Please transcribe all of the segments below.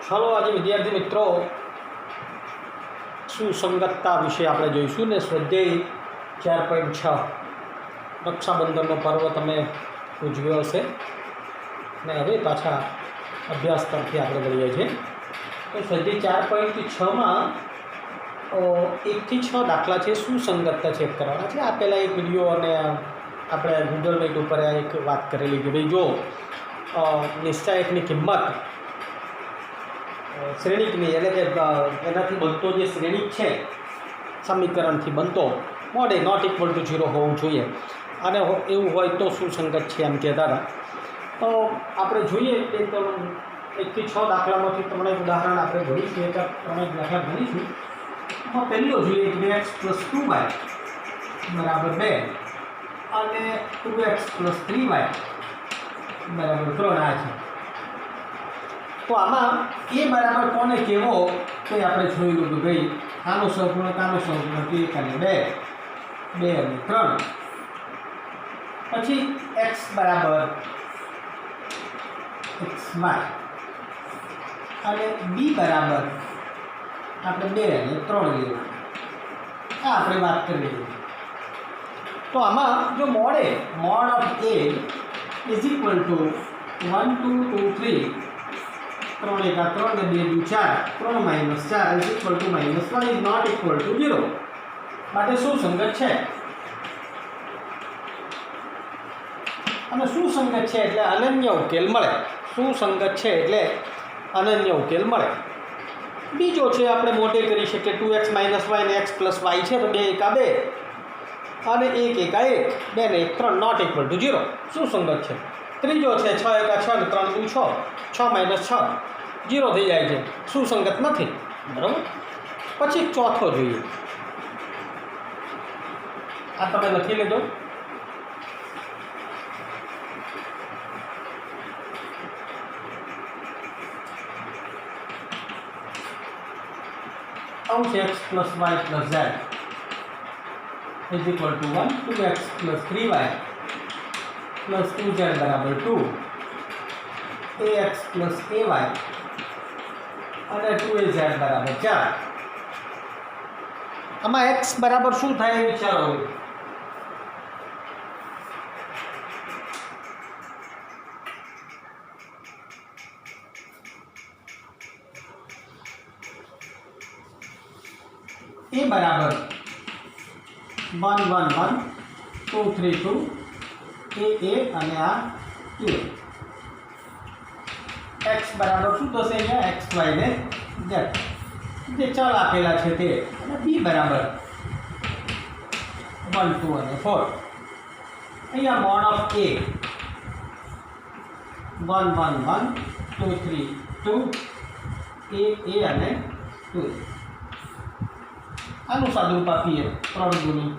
ચાલો આજે વિદ્યાર્થી મિત્રો સુસંગતતા વિશે આપણે જોઈશું ને સ્વાધ્યાય 4.6 રક્ષાબંધનનો પર્વ તમે ઉજવ્યો હશે ને હવે પાછા અભ્યાસ તરફી આપણે વળીએ છીએ. તો સ્વાધ્યાય 4.6માં 1 થી 6 દાખલા છે સુસંગતતા ચેક કરવાના છે. આ પહેલાં એક વિડીયો અને આપણે ગૂગલ મીટ ઉપર એક વાત કરેલી કે ભાઈ જો નિશ્ચાયકની કિંમત શ્રેણિકની એટલે કે એનાથી બનતો જે શ્રેણિક છે સમીકરણથી બનતો મોડે નોટ ઇક્વલ ટુ 0 હોવું જોઈએ અને એવું હોય તો સુસંગત છે એમ કહેતા હતા. તો આપણે જોઈએ કે 1 થી 6 દાખલામાંથી તમને એક ઉદાહરણ આપણે ભણીશું. એક પ્રમાણે દાખલા ભણીશું. એમાં પહેલો જોઈએ 2x + 2y = 2 અને 2x + 3y = 3 આ છે. તો આમાં એ બરાબર કોને કહેવો તે આપણે જોયું કે ભાઈ આનો સહગુણક 1 અને 2 અને 3 પછી x બરાબર xy અને b બરાબર આપણે 2 અને 3 લેવું. આ આપણે વાત કરી લીધી. તો આમાં જો mode of a is equal to 1 2 2 3 3 1 3 ને 2 2 4 3 - 4 is equal to -1 is not equal to 0 માટે સુસંગત છે. અને સુસંગત છે એટલે અનન્ય ઉકેલ મળે. સુસંગત છે એટલે અનન્ય ઉકેલ મળે. બીજો છે આપણે મોટે કરી શકીએ 2x - y ને x + y છે તો 2 1 2 અને 1 1 1 2 ને 1 3 નોટ ઇક્વલ ટુ 0 સુસંગત છે. ત્રીજો છે 6 1 6 ને 3 2 6 6 - 6 0 થઈ જાય છે, સુસંગત નથી. બરાબર. પછી ચોથો જોઈએ. આ તમે લખી લેજો. x + y + z is equal to 1 2x + 3y + 2z = 2 ax + ay અને 2az = 4. આમાં x બરાબર શું થાય વિચારો. a બરાબર 1 1 1 2 3 2 a અને આ 2. x બરાબર શું થશે અહીંયા xy ને z જે ચલ આપેલા છે તે. અને b બરાબર 1 2 અને 4. અહીંયા મોડ ઓફ a 1 1 1 2 3 2 a અને 2. આનું સાદુરૂપ આપીએ 3 ગુણી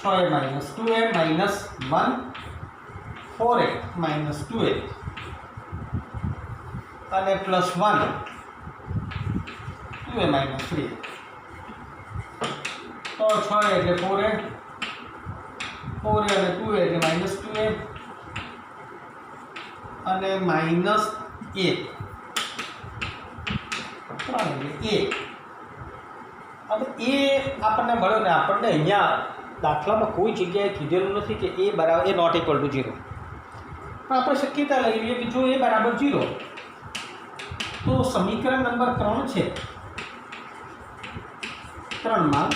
6a - 2a - 1 4a - 2a અને +1 2a - 3. તો 6 એટલે 4a 4a અને 2a એટલે -2a અને -a 3 એટલે a. હવે એ આપણને મળ્યો ને આપણને અહીંયા દાખલામાં કોઈ જગ્યાએ કીધેલું નથી કે એ બરાબર એ નોટ ઇક્વલ ટુ 0. પણ આપણે શક્યતા લઈ લઈએ કે જો એ બરાબર 0 તો સમીકરણ નંબર 3 છે 3માં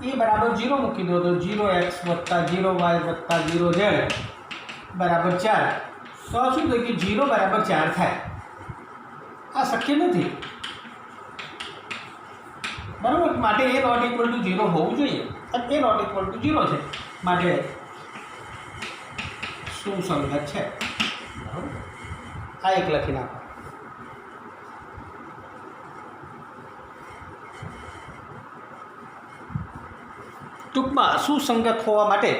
એ બરાબર 0 મૂકી દો તો 0x + 0y + 0z બરાબર 4. તો શું થાય કે 0 બરાબર 4 થાય. આ શક્ય નથી. બરાબર. માટે એ નોટ ઇક્વલ ટુ 0 હોવું જોઈએ અને એ નોટ ઇક્વલ ટુ 0 છે માટે સુસંગત છે. આ એક લખી નાખો. ટૂંકમાં સુસંગત હોવા માટે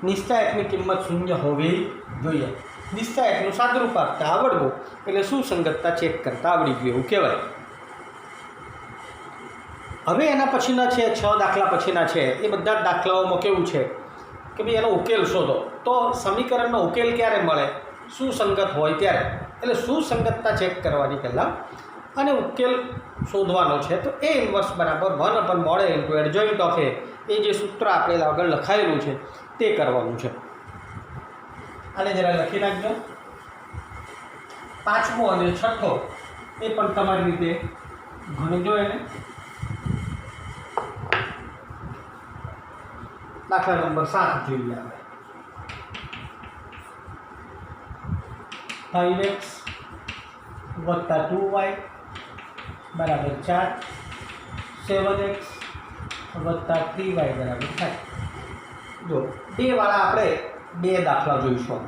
નિશ્ચાયકની કિંમત 0 હોવી જોઈએ. નિશ્ચાયકનું સાદુરૂપ આપતા આવડવું એટલે સુસંગતતા ચેક કરતા આવડી ગયું એવું કહેવાય. હવે એના પછીના છે 6 દાખલા પછીના છે એ બધા જ દાખલાઓમાં કેવું છે કે ભાઈ એનો ઉકેલ શોધો. તો સમીકરણનો ઉકેલ ક્યારે મળે? સુસંગત હોય ત્યારે. એટલે સુસંગતતા ચેક કરવાની પહેલાં અને ઉકેલ શોધવાનો છે. તો એ ઇન્વર્સ બરાબર 1/mod A into adjoint of A, એ જે સૂત્ર આપણે આગળ લખાયેલું છે તે કરવાનું છે. આને જરા લખી નાખજો. પાંચમો અને છઠ્ઠો એ પણ તમારી રીતે ગણજો એને. દાખલા નંબર 7 જોઈએ આપણે. 5x વત્તા 2y બરાબર 4, 7x વત્તા 3y બરાબર 5. જો બે વાળા આપણે બે દાખલા જોઈશું.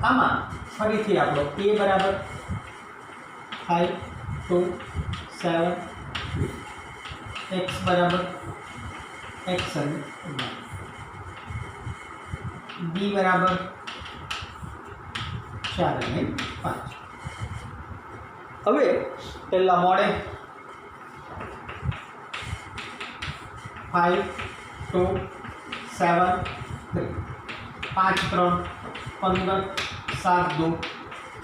આમાં ફરીથી આપણો a બરાબર 5, 2, 7, x બરાબર x અને y, b બરાબર 4 અને 5. હવે પહેલા મોડે 5, 2, 7, 3, 5, 3, 15, 7, 2,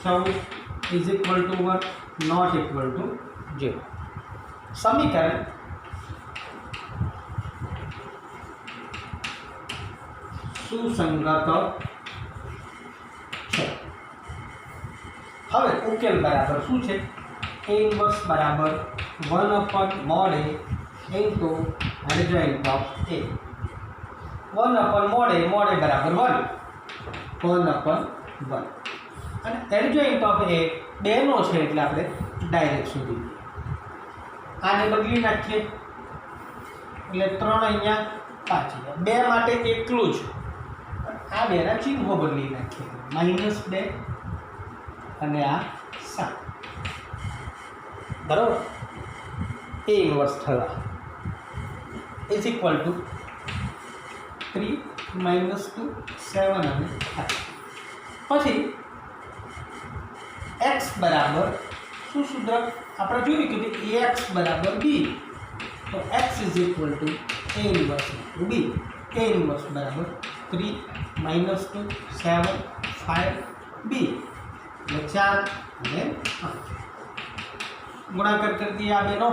14 is equal to 1, not equal to 0. સમીકરણ સુસંગત છે. હવે ઉકેલ બરાબર શું છે? a ઇન્વર્સ બરાબર 1/mod A into adjoint of A. 1/mod A, mod A બરાબર 1/1 અને એડજોઇન્ટ ઓફ A બેનો છે એટલે આપણે ડાયરેક્ટ શોધી દઈએ. આને બદલી નાખીએ એટલે 3 અહીંયા 5 અહીંયા. 2 માટે એકલું જ આ બેના ચિહ્નો બદલી નાખીએ. -2 અને આ 7 બરાબર. એ ઇન્વર્સ થયા ઇઝ ઇક્વલ ટુ 3 - 2 7 અને 5. પછી x બરાબર શું સૂત્ર આપણે જોયું કે ax બરાબર b, તો x is equal two a inverse into b. a inverse બરાબર 3 - 2 7 5 b એટલે 4 અને 5. ગુણાકાર કરી દઈએ આ બેનો.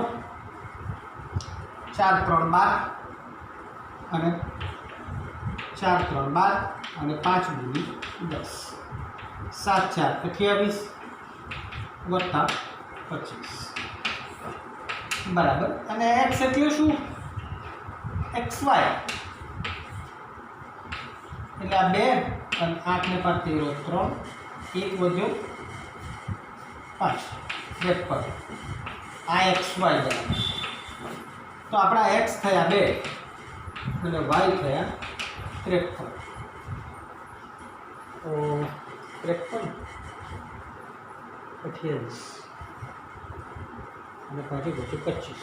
4 3 12 અને 4 3 12 અને 5 દૂની 10, 7 4 28 વત્તા 25 બરાબર. અને x એટલે શું? xy એટલે આ 2 અને 8 ને 5 13, 3 1 વધ્યો 5 53. આ xy બરાબર. તો આપણા x થયા 2 અને y થયા 53. તો 53 28 અને પાછી પછી 25.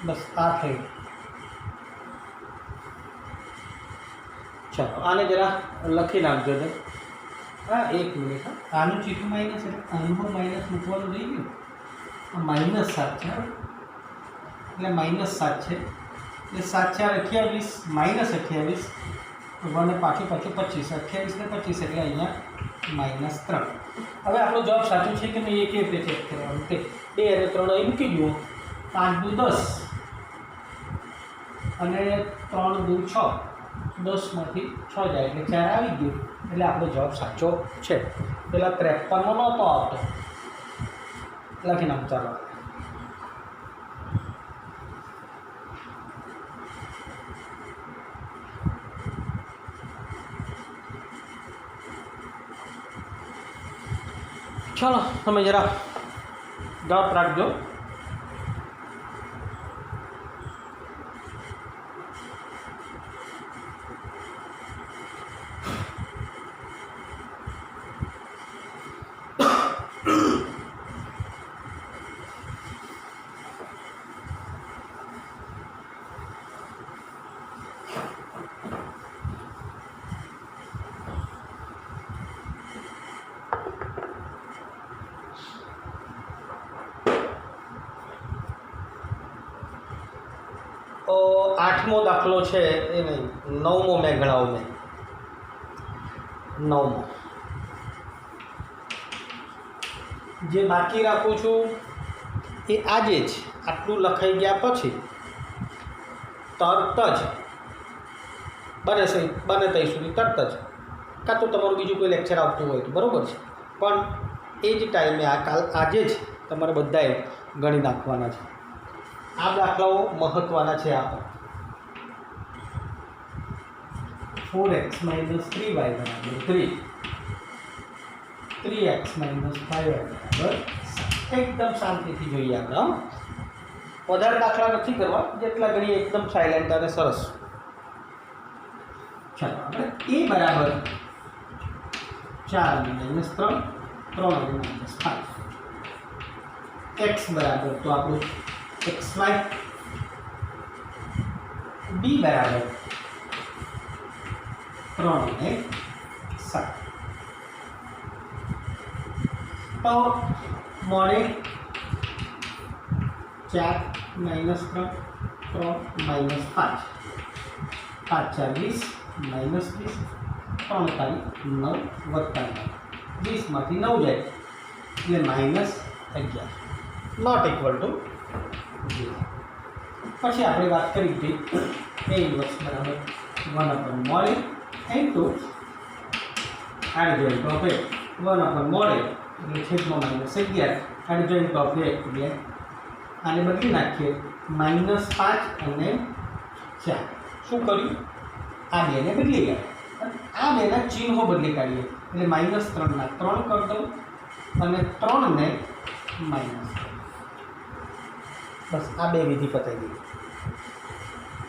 બસ આ થઈ. ચાલો આને જરા લખી નાખજો ને. હા, 1 મિનિટ. આનું ચીઠું માઇનસ એટલે આનું માઇનસ મૂકવાનું રહી ગયું. -7 છે એટલે -7 છે એટલે 7 4 28 -28 1 પાછું 25 28 ને 25 એટલે અહીંયા -3. હવે આપણો જવાબ સાચો છે કે નહીં એ કેવી રીતે ચેક કરવાનું? તે 2 અને 3 અહીં મૂકી જુઓ. 5 દુ 10 અને 3 દુ 6, 10માંથી 6 જાય એટલે 4 આવી ગયું એટલે આપણો જવાબ સાચો છે. પેલા 53 નહોતો આવતો. લખી નાખ. ચાલો ચાલો તમે જરા જવાબ રાખજો. 8મો દાખલો છે એ નહીં, 9મો મેં ગણાવું મેં 9મો જે બાકી રાખું છું એ આજે જ આટલું લખાઈ ગયા પછી તરત જ બને ત્યાં સુધી તરત જ, કાં તો તમારું બીજું કોઈ લેક્ચર આવતું હોય તો બરાબર છે, પણ એ જ ટાઈમે આજે જ તમારે બધાએ ગણી નાખવાના છે. આ દાખલાઓ મહત્ત્વના છે. આપણે 4x - 3y = 3, 3x - 5y = 7. એકદમ શાંતિથી જોઈએ આપણે. વધારે દાખલા નથી કરવા, જેટલા ગણીએ એકદમ સાયલેન્ટ અને સરસ. ચાલો આપણે a બરાબર 4 - 3, 3 - 5. x બરાબર તો આપણું xy, b બરાબર 3 અને 7. તો મોડે 4 - 3, 3 - 5, 5 × 4 = 20, -20, 3 × 9 + 9, 20માંથી 9 જાય એટલે -11, નોટ ઇક્વલ ટુ 0. પછી આપણે વાત કરી હતી a ઇન્વર્સ બરાબર 1/mod into adjoint of a, 1/mod એટલે છેદમાં -11, એડજોઇન્ટ ઓફ a 2. આને બદલી નાખીએ -5 અને 4. શું કર્યું? આ બેને બદલી ગયા, આ બેના ચિહ્નો બદલી કાઢીએ એટલે -3 ના 3 કરી દઉં અને 3 ને માઇનસ. બસ આ બે વિધિ પતાવી દીધી.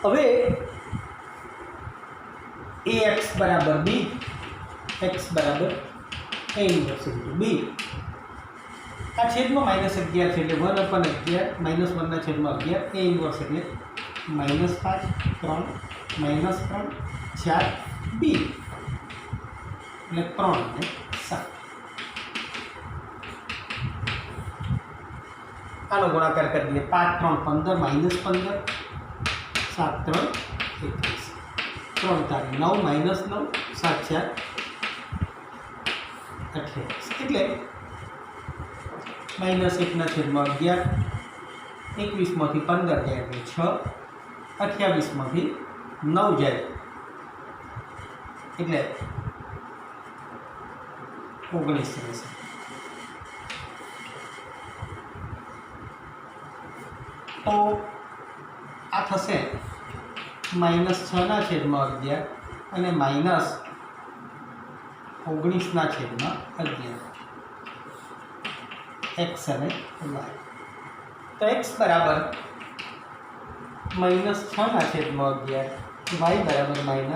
હવે ax બરાબર b, x બરાબર a ઇન્વર્સ ઇન્ટુ b. આ છેદમાં -11 છે એટલે 1/11, -1 ના છેદમાં 11, a ઇન્વર્સ એટલે -5, 3, -3, 4, b એટલે 3 અને 7. આનો ગુણાકાર કરી દઈએ. 5 × 3 = 15, -15, 7 × 3 = 21, 3 × 9 - 9, 7 × 4 = 28 એટલે -1 ના છેદમાં 11, 21માંથી 15 જાય એટલે 6, 28માંથી 9 જાય એટલે 19 રહેશે. તો આ થશે -6 ના છેદમાં 11 અને -19 ના છેદમાં 11, x અને y. તો x બરાબર -6 ના છેદમાં 11, y બરાબર -19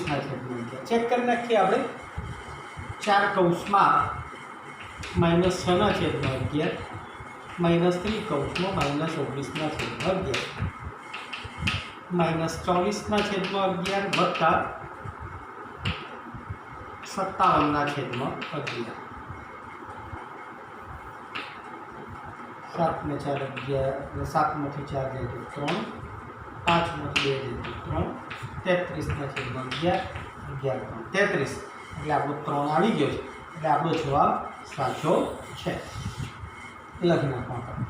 ના છેદમાં 11. ચેક કરી નાખીએ આપણે. 4 કૌંસમાં -6 ના છેદમાં 11, -3 કૌંસમાં -19 ના છેદમાં 11, -24 ના છેદમાં 11 વત્તા 57 ના છેદમાં 11. 7 ને 4 11, 7માંથી 4 જાય તો 3, 5માંથી 2 જાય તો 3, 33 ના છેદમાં 11, 11 × 33 એટલે આપણો 3 આવી ગયો છે. એટલે આપણો જવાબ સાચો છે. લખી નાખવા પડે.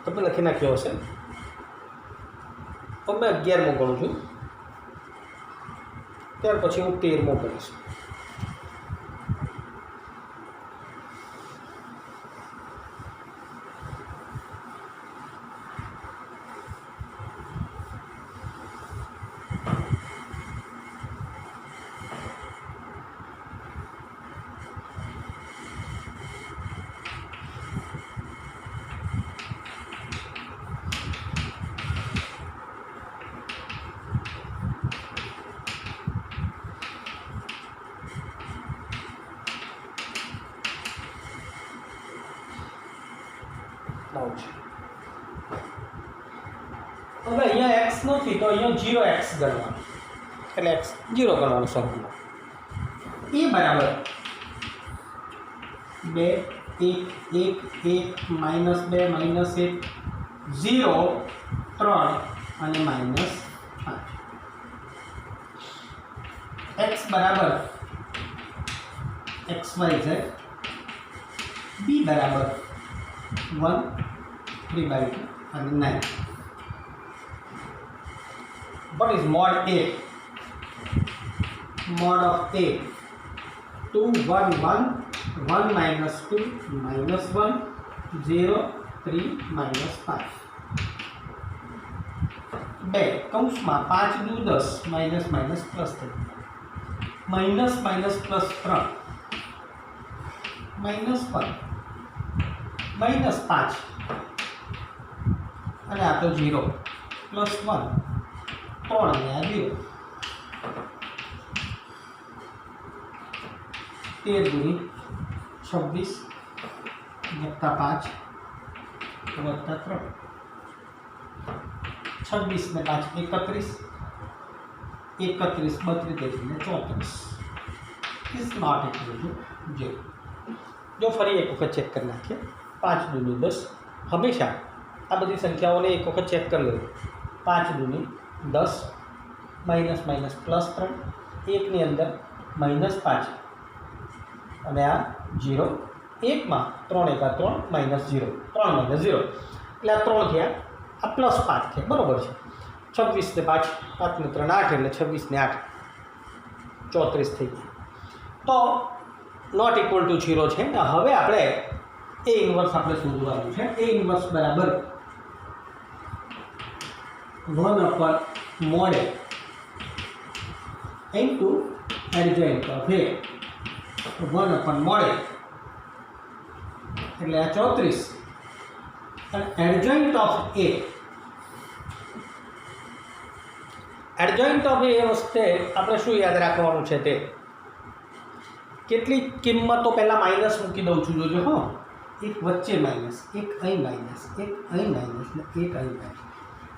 તમે લખી નાખ્યો હશે. તો મેં 11મો ગણું છું, ત્યાર પછી હું 13મો કરીશ. હવે અહીંયા એક્સ નથી તો અહીંયા 0x ગણવાનું, એટલે x 0 ગણવાનું સંપૂર્ણ. એ બરાબર 2 1 1 1 -2 -1 0 3 અને -5. x બરાબર xyz, b બરાબર 1 3/2 અને 9. What is mod a? Mod of a 2 1 1 1 minus 2 minus 1 0 3 minus 5. 2 કૌંસમાં 5 દુ 10 માઇનસ માઇનસ પ્લસ થઈ minus minus plus 3 minus 1 minus 5 અને આ તો 0 પ્લસ 1 3 અને આ 0. 13 દૂની 26 વત્તા 5 વત્તા 3 26 ને 5 31 31 32 ને 34 ઇઝ નોટ ઇક્વલ ટુ 0. જો ફરી એક વખત ચેક કરી નાખીએ. 5 દૂની 10. હંમેશા આ બધી સંખ્યાઓને એક વખત ચેક કરી લેવું. 5 દૂની 10 માઇનસ માઇનસ પ્લસ 3 એકની અંદર -5 અને આ 0 એકમાં 3 એકા 3 -0 3 -0 એટલે આ 3 થયા, આ +5 થયા, બરાબર છે. 26 ને 5 5 ને 3 8 એટલે 26 ને 8 34 થઈ ગયા. તો નોટ ઇક્વલ ટુ 0 છે. હવે આપણે એ ઇન્વર્સ આપણે શોધવાનું છે. એ ઇન્વર્સ બરાબર 1/mod a into adjoint of a 1/mod a એટલે આ 34 અને adjoint of a વખતે આપણે શું યાદ રાખવાનું છે તે કેટલી કિંમતો પહેલાં માઇનસ મૂકી દઉં છું. જોજો હો, એક વચ્ચે માઇનસ, એક અહીં માઇનસ, એક અહીં માઇનસ ને એક અહીં માઇનસ.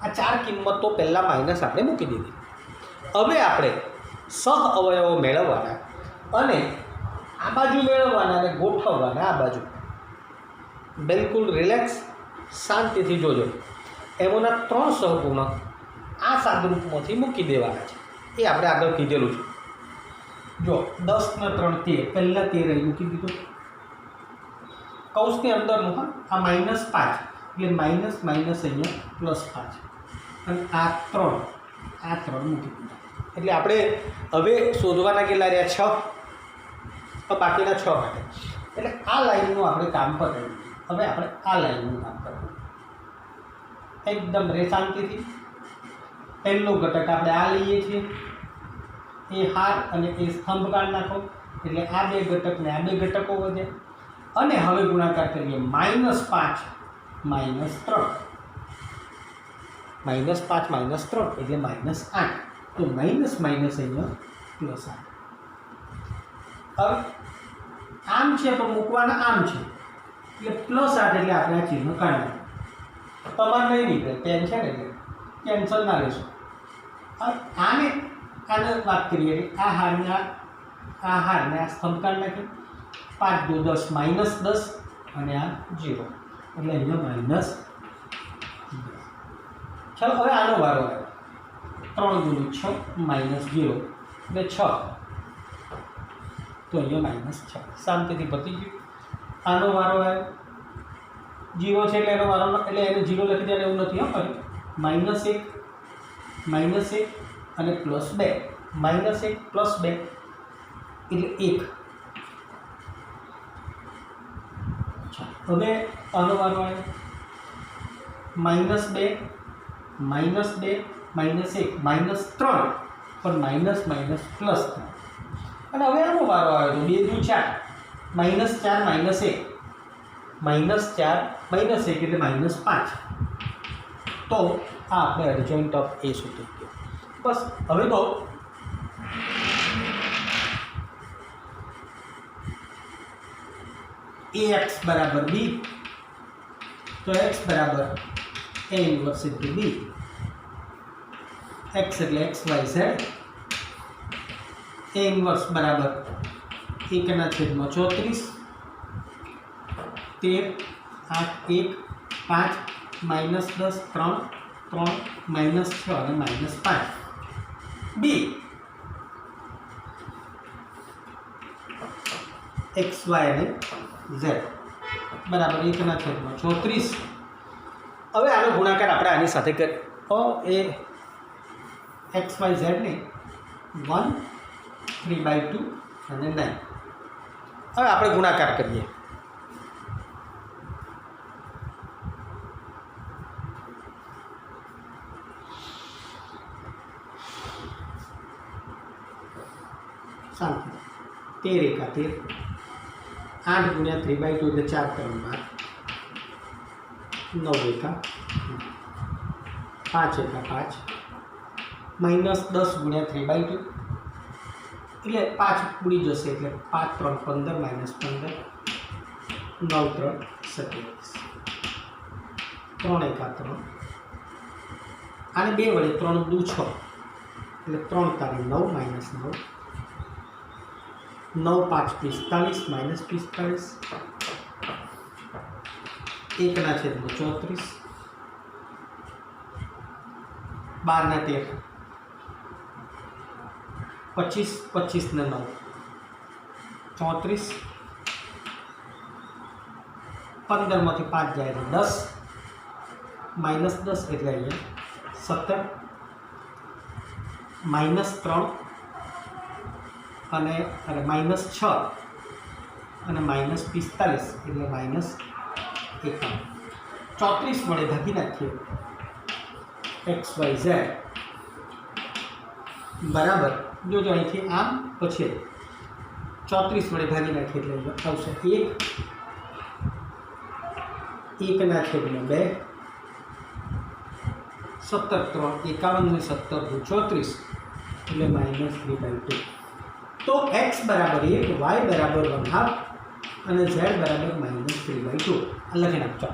આ 4 કિંમતો પહેલાં માઇનસ આપણે મૂકી દીધી. હવે આપણે સહ અવયવો મેળવવાના અને આ બાજુ મેળવવાના અને ગોઠવવાના. આ બાજુ બિલકુલ રિલેક્સ શાંતિથી જોજો. એમોના 3 સહગુણક આ સાદરૂપમાંથી મૂકી દેવાના છે. એ આપણે આગળ કીધેલું છે. જો 10 ને 3 13, પહેલાં 13 અહીં મૂકી દીધું કૌંસની અંદરનું. હા, આ -5 એટલે માઇનસ માઇનસ અહીંયા +5 અને આ 3 મૂકી દીધા. એટલે આપણે હવે શોધવાના કેટલા રહ્યા? 6. બાકીના 6 માટે. એટલે આ લાઈનનું આપણે કામ પતાવ્યું. હવે આપણે આ લાઈનનું કામ કરવું એકદમ શાંતિથી. પહેલો ઘટક આપણે આ લઈએ છીએ, એ હાર અને એ સ્તંભ કાઢી નાખો એટલે આ 2 ઘટક ને આ 2 ઘટકો વધે. અને હવે ગુણાકાર કરીએ -5 -3 -5 -3 એટલે -8. તો માઇનસ માઇનસ અહીંયા +8. હવે આમ છે તો મૂકવાના આમ છે એટલે +8 એટલે આપણે આ ચિહ્ન કાઢી. તમારે નહીં નીકળે, પેન છે ને એટલે કેન્સલ ના લેશો. હવે આને વાત કરીએ. આ હારને આ સ્તંભ કાઢી નાખ્યો. 5 દુ 10 -10 અને આ 0 એટલે અહીંયા -10. ચાલો હવે આનો વારો આવ્યો. 3 દુ 6 -0 એટલે 6. તો અહીંયા -6. શાંતિથી પતી ગયું. આનો વારો આવ્યો. 0 છે એટલે એનો વારો, એટલે એને 0 લખી દેવાનું એવું નથી. ફરી -1 અને +2. -1 + 2 એટલે 1. હવે આનો વારો આવ્યો. -2 -1 -3 પણ માઇનસ પ્લસ 3. અને હવે આનો વારો આવ્યો તો 2 દુ 4 -4 -1 એટલે -5. તો આ આપણે એડજોઇન્ટ ઓફ એ શોધી ગયો. બસ હવે તો ax બરાબર b, તો x બરાબર a inverse into b x એટલે x y z A inverse बराबर 1/34 13 8 1 5 -10 3 3 -6 અને -5 बी एक्स वाई અને जेड बराबर 1/34 હવે આનો ગુણાકાર આપણે આની સાથે કરીએ તો એ एक्स वाई जेड ને 1 3/2 અને 9 હવે આપણે ગુણાકાર કરીએ શાંતિ 13 એકા 13 8 ગુણ્યા 3/2 એટલે 4 3 12 9 એકા 5 એકા 5 -10 ગુણ્યા 3/2 એટલે 5 ઉડી જશે એટલે 5 3 15 -15 9 3 27 3 એકા 3 આને 2 વડે 3 દુ 6 એટલે 3 તારી 9 -9 9 5 45 -45 1/34 12 13 25 25 ને 9 34 15 માંથી 5 જાય એટલે 10 -10 એટલે અહીંયા 17 -3 અને -6 અને -45 એટલે -51 34 વડે ભાગી નાખીએ एक्स वाई जेड बराबर जो जो અહીંથી આમ પછી 34 વડે ભાગી નાખીએ એટલે આવશે 1/2 17 3 51 ને 17 34 એટલે -3/2 तो x बराबर 1 y बराबर 1/2 અને z बराबर -3/2 આ લખી નાખજો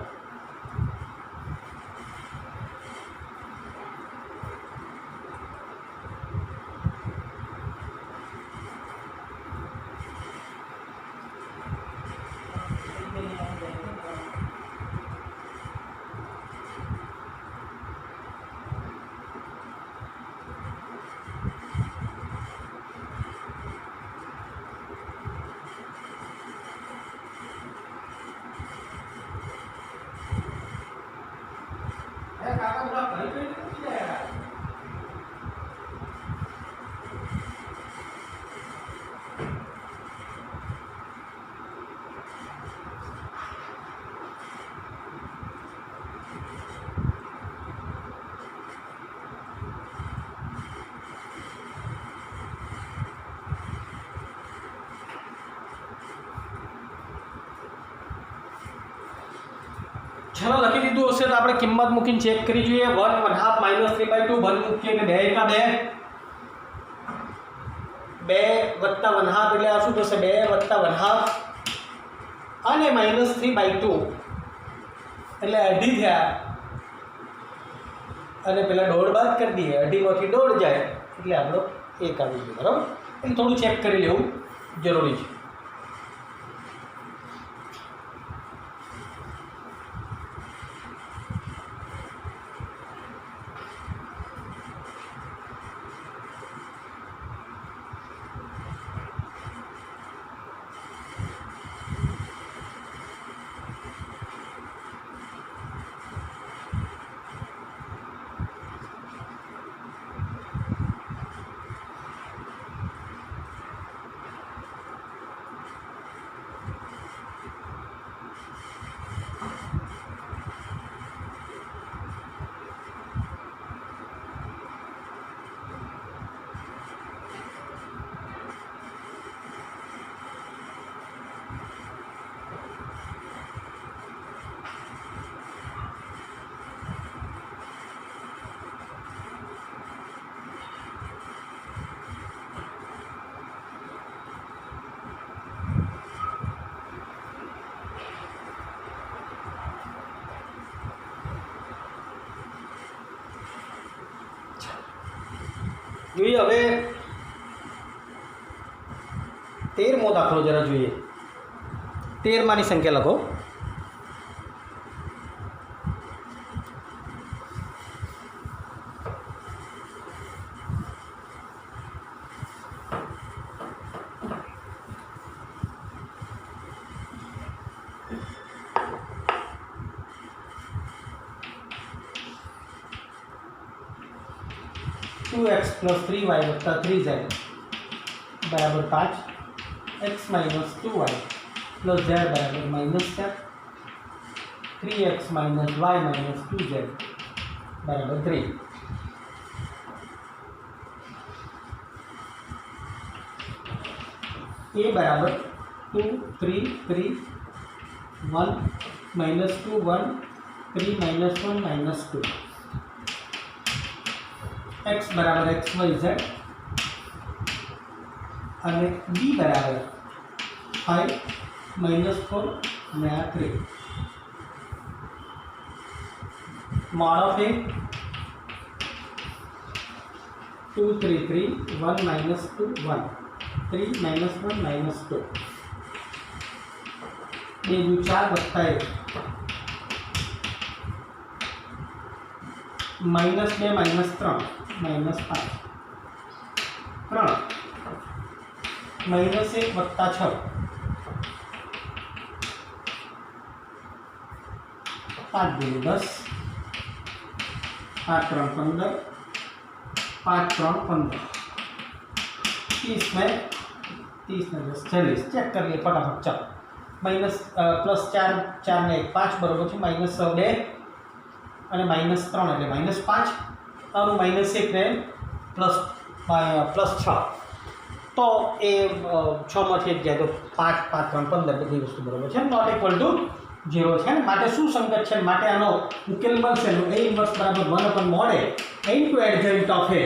चलो लखी दीधुं हशे तो आपणे किंमत मूकीने चेक करी जोईए 1/2 -3/2 1 मूकीए એટલે 2 एका 2 2 + 1/2 એટલે આ શું થશે 2 + 1/2 અને -3/2 એટલે અઢી થયા અને પેલા દોઢ બાદ કરી દઈએ અઢીમાંથી દોઢ જાય એટલે આપણો 1 આવી ગયો બરાબર એટલે થોડું ચેક કરી લેવું જરૂરી છે જોઈએ હવે 13મો દાખલો જરા જોઈએ. 13માની સંખ્યા લખો. 2x + 3y + 3z बराबर 5, x - 2y + z बराबर -4, 3x - y - 2z बराबर 3. a बराबर 2 3 3 1 -2 1 3 -1 -2, x बराबर x y z અને b बराबर 5 -4 અને આ 3. mod of a 2 3 3 1 -2 1 3 -1 -2 2 × 4 + 1 -2 -3 -5 3 -1 + 6 5 × 10 5 3 15 5 3 15 30 में 30 में 10 40. चेक कर लिए फटाफट. चलो +4 4 ने 1 5 बराबर है -2 અને -3 એટલે -5 અને -1 ને +6 તો એ 6 માંથી 1 જાય તો 5 5 3 15 બધી વસ્તુ બરાબર છે. નોટ ઇક્વલ ટુ 0 છે માટે શું સંગત છે માટે આનો ઉકેલ મળશે a ઇન્વર્સ બરાબર 1/mod a into adjoint of a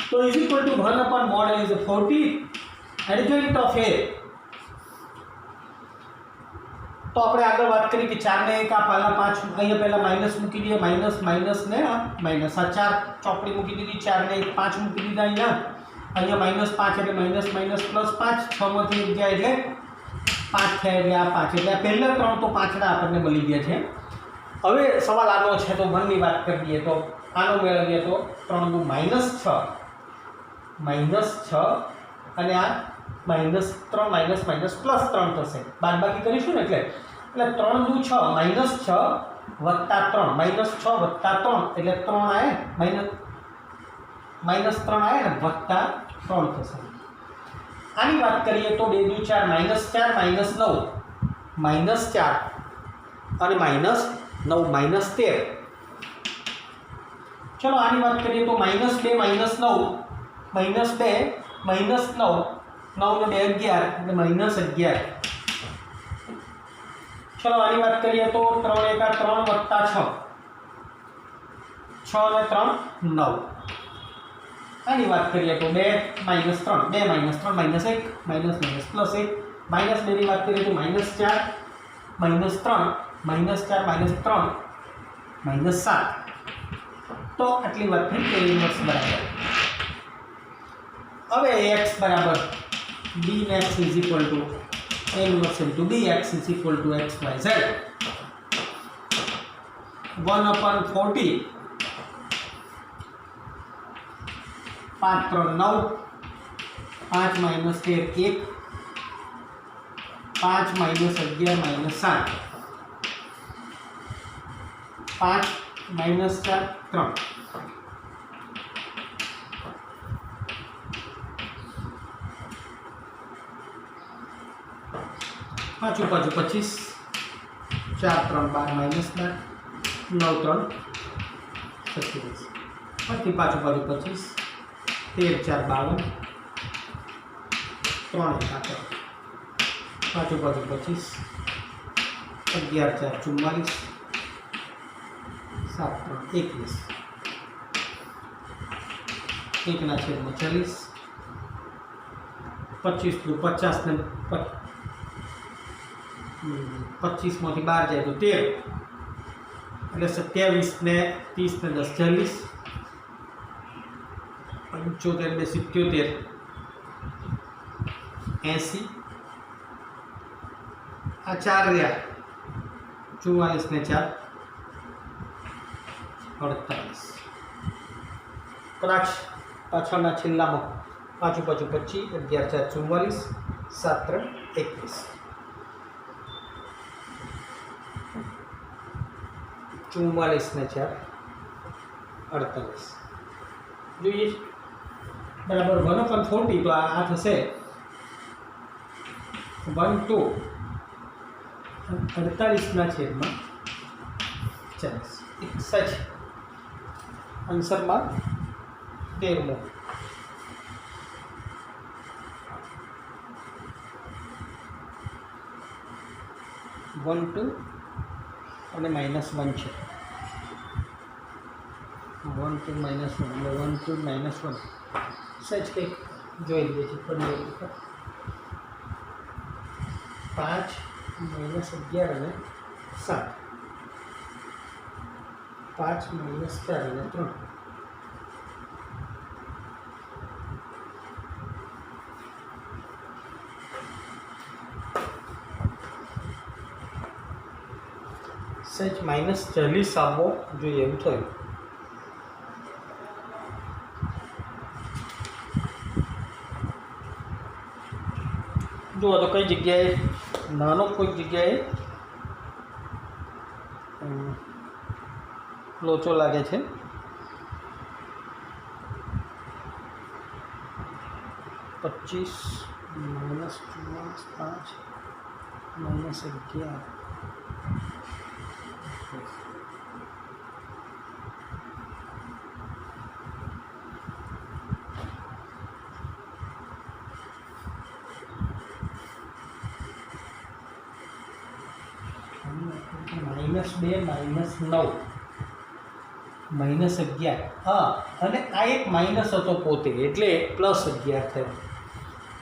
તો is equal two 1/mod a is 40 adjoint of a. तो આપણે આગળ વાત કરી કે 4 ને 1 આ પહેલા 5 અહીંયા પહેલા માઈનસ મૂકી દઈએ માઈનસ માઈનસ ને માઈનસ આ 4 ચોપડી મૂકી દીધી 4 ને 1 5 મૂકી દીધા અહીંયા -5 એટલે માઈનસ માઈનસ +5 6 માંથી 1 જાય એટલે 5 થાય એટલે આ 5 એટલે પહેલા 3 તો પાછળા આપણને મળી ગયા છે. હવે સવાલ આનો છે તો 1 ની વાત કરી દઈએ તો આનો મેળવીએ તો 3 નું -6 અને આ -3 +3 થશે બાદબાકી કરીશું ને એટલે 3 નું 6 -6 + 3 -6 + 3 એટલે 3 આવે -3 આવે ને +3 થશે. આની વાત કરીએ તો 2 × 4 -4 -9 -4 અને -9 -13. ચલો આની વાત કરીએ તો -2 -9 -9 9 ને 2 11 એટલે -11. ચલો આની વાત કરીએ તો 3 × 3 + 6 6 ને 3 9. આની વાત કરીએ તો 2 -3 -1 -1 -2 ની વાત કરીએ તો -4 -3 -7 તો આટલી વાત થઈ કે ઇન્વર્સ બરાબર. હવે x બરાબર dx is equal to inverse into dx is equal to x y z 1/40 5 3 9 5 - 1 1 5 - 11 -7 5 - 4 3 पाँचों पाँचों 25 4 3 12 -12 9 3 27 पाँचों पाँचों 25 13 4 52 3 1 पाँचों पाँचों 25 11 4 44 7 3 21 1 ના છેદમાં 40 25 નું 50 ને 25 માંથી 12 જાય તો 13 એટલે 27 ને 30 ને 10 40 11 74 બે 77 80 આ 4 રહ્યા 44 ને 4 48 કદાચ પાછળના છેલ્લામાં પાછું 25 11 4 44 7 3 21 44 ને 4 48 જોઈએ બરાબર 1/40 તો આ થશે 1/2 48 છેદમાં 40 સચ આન્સરમાં 13મો 1 2 અને -1 છે 1 2 -1 એટલે 1 2 -1 સચ કંઈક જોઈ લઈએ છીએ ફરી વખત 5 -11 અને 7 5 -4 અને 3 સચ -40 આવવો જોઈએ એવું થયું જુઓ તો કઈ જગ્યાએ નાનો કોઈક જગ્યાએ લોચો લાગે છે -25 -5 -11 -2 -9 -11 હા અને આ એક માઇનસ હતો પોતે એટલે +11 થયો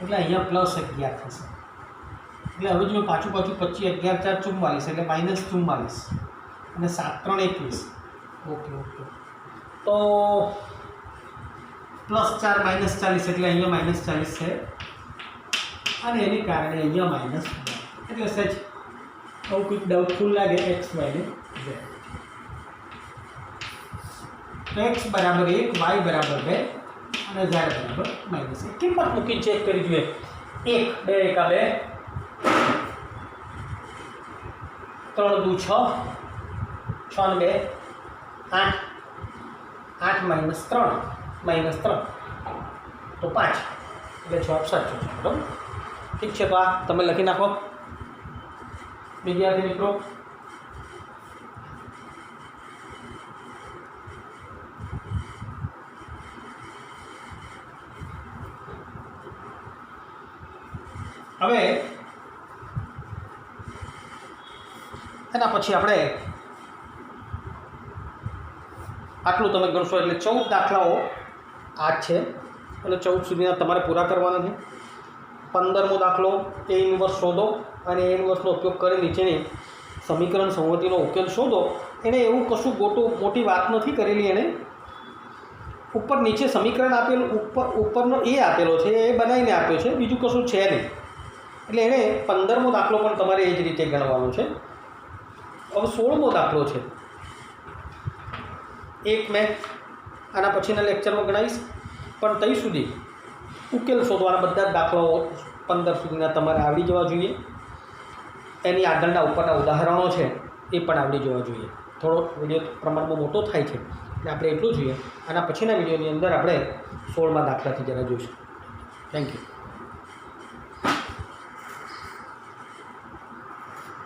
એટલે અહીંયા +11 થશે એટલે હવે જો પાછું 25 11 4 44 એટલે -44 અને 7 3 21 ઓકે તો +4 -40 એટલે અહીંયા -40 છે અને એને કારણે અહીંયા -2 એટલે સચ આવું કંઈક ડાઉટફુલ લાગે x y ને z x બરાબર 1 y બરાબર 2 અને z બરાબર -1 કિંમત મૂકીને ચેક કરી જોઈએ 1 2 1 2 3 2 6 6 2 8 8 -3 તો 5 એટલે જવાબ સાચો છે બરાબર ઠીક છે તો આ તમે લખી નાખો વિદ્યાર્થી મિત્રો હવે એના પછી આપણે આટલું તમે ગણશો એટલે 14 દાખલાઓ આ છે એટલે 14 સુધીના તમારે પૂરા કરવાના છે 15મો દાખલો A ઇન્વર્સ શોધો અને A ઇન્વર્સનો ઉપયોગ કરી નીચેની સમીકરણ સંવૃત્તિનો ઉકેલ શોધો એણે એવું કશું મોટી વાત નથી કરેલી એણે ઉપર નીચે સમીકરણ આપેલું ઉપરનો એ આપેલો છે એ બનાવીને આપ્યો છે બીજું કશું છે નહીં એટલે એણે 15મો દાખલો પણ તમારે એ જ રીતે ગણવાનો છે હવે 16મો દાખલો છે એક મેં આના પછીના લેક્ચરમાં ગણાવીશ પણ ત્યાં સુધી ઉકેલ શોધવાના બધા જ દાખલાઓ 15 સુધીના તમારે આવડી જવા જોઈએ એની આગળના ઉપરના ઉદાહરણો છે એ પણ આવડી જવા જોઈએ થોડો વિડીયો પ્રમાણમાં મોટો થાય છે એટલે આપણે એટલું જોઈએ આના પછીના વિડીયોની અંદર આપણે 16મા દાખલાથી જરા જોઈશું થેન્ક યુ